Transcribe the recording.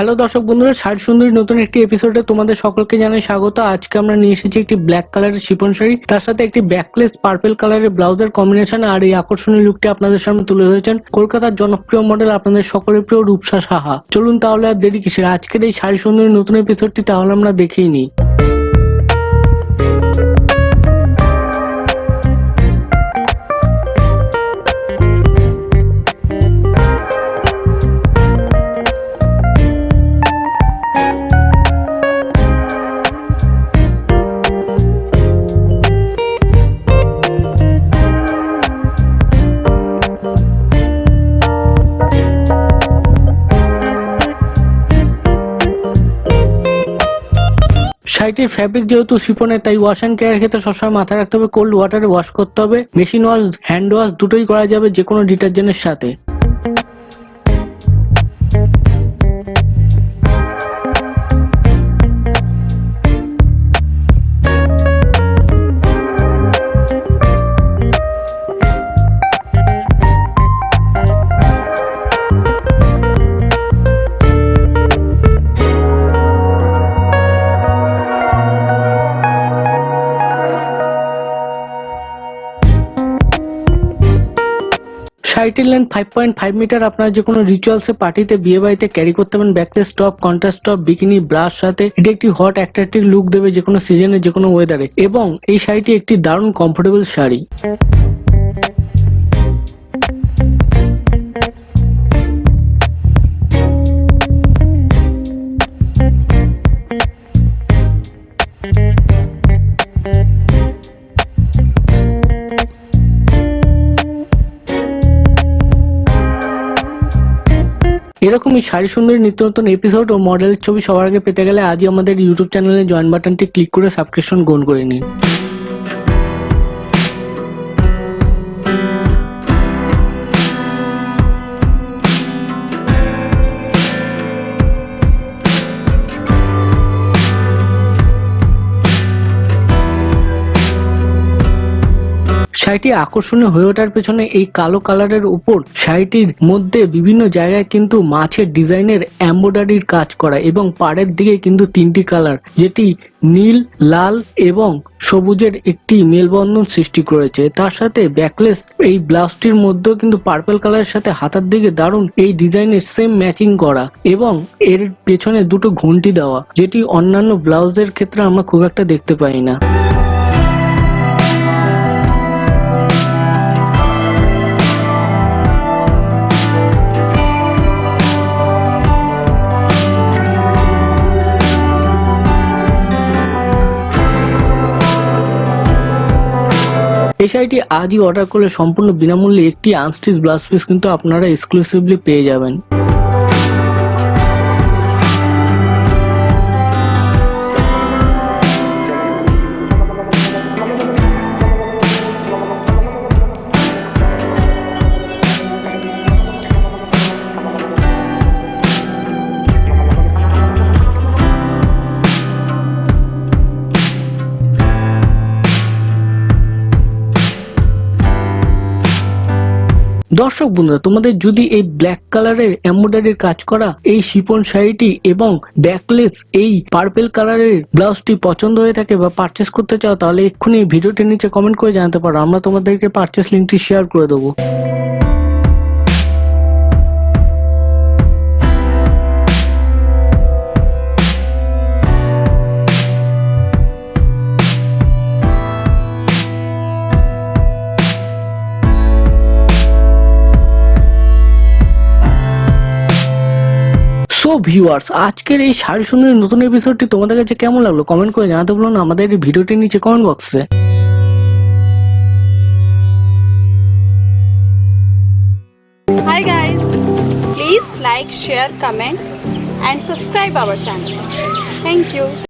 Hello দর্শক বন্ধুরা, শাড়ি সুন্দরী নতুন একটি এপিসোডে তোমাদের সকলকে জানাই স্বাগত। আজকে আমরা নিয়ে এসেছি একটি ব্ল্যাক কালারের শিফন শাড়ি, তার সাথে একটি ব্যাকলেস পার্পল কালারের ব্লাউজের কম্বিনেশন। আর এই আকর্ষণীয় লুকটি আপনাদের সামনে তুলে ধরেছেন কলকাতার জনপ্রিয় মডেল, আপনাদের সকলের প্রিয় রূপসা সাহা। চলুন তাহলে আর দেরি কিসের, আজকের এই শাড়ি সুন্দরী নতুন এপিসোডটি তাহলে আমরা দেখেই নিই। শাড়িটির ফ্যাব্রিক যেহেতু শিফনের, তাই ওয়াশ অ্যান্ড কেয়ার ক্ষেত্রে সবসময় মাথায় রাখতে হবে কোল্ড ওয়াটারে ওয়াশ করতে হবে। মেশিন ওয়াশ, হ্যান্ড ওয়াশ দুটোই করা যাবে যে কোনো ডিটারজেন্টের সাথে। শাড়িটির লেন্থ 5.5 মিটার। আপনারা যে কোনো রিচুয়ালসে, পার্টিতে, বিয়ে বাড়িতে ক্যারি করতে পারেন। Backless top, contrast top, bikini, brush সাথে এটি একটি হট অ্যাট্রাকটিভ লুক দেবে যে কোনো সিজনে, যে কোনো ওয়েদারে। এবং এই শাড়িটি একটি দারুণ কমফোর্টেবল শাড়ি। এরকমই শাড়ি সুন্দরী নিত্য নতুন এপিসোড ও মডেলের ছবি সবার আগে পেতে গেলে আজই আমাদের ইউটিউব চ্যানেলে জয়েন বাটনটি ক্লিক করে সাবস্ক্রিপশন গ্রহণ করে নিন। শাড়িটি আকর্ষণীয় হয়ে ওঠার পেছনে এই কালো কালারের উপর শাড়িটির মধ্যে বিভিন্ন জায়গায় কিন্তু মাছের ডিজাইনের এমব্রয়ডারির কাজ করা, এবং পাড়ের দিকে কিন্তু তিনটি কালার, যেটি নীল, লাল এবং সবুজের একটি মেলবন্ধন সৃষ্টি করেছে। তার সাথে ব্যাকলেস এই ব্লাউজটির মধ্যেও কিন্তু পার্পল কালারের সাথে হাতার দিকে দারুণ এই ডিজাইনের সেম ম্যাচিং করা, এবং এর পেছনে দুটো ঘন্টি দেওয়া, যেটি অন্যান্য ব্লাউজের ক্ষেত্রে আমরা খুব একটা দেখতে পাই না। এই শাড়িটি আজই অর্ডার করলে সম্পূর্ণ বিনামূল্যে একটি আনস্টিচ ব্লাউজ পিস কিন্তু আপনারা এক্সক্লুসিভলি পেয়ে যাবেন। দর্শক বন্ধুরা, তোমাদের যদি এই ব্ল্যাক কালারের এমব্রয়ডারির কাজ করা এই শিফন শাড়িটি এবং ব্যাকলেস এই পার্পল কালারের ব্লাউজটি পছন্দ হয়ে থাকে বা পারচেস করতে চাও, তাহলে এক্ষুনি এই ভিডিওটির নিচে কমেন্ট করে জানাতে পারো, আমরা তোমাদেরকে পারচেস লিঙ্কটি শেয়ার করে দেবো। সো ভিউয়ার্স, আজকের এই শাড়ি সুন্দরী নতুন এপিসোডটি তোমাদের কাছে কেমন লাগলো কমেন্ট করে জানাতে বলুন আমাদের এই ভিডিওটির নিচে কমেন্ট বক্সে। Hi guys, please like, share, comment and subscribe our channel. Thank you.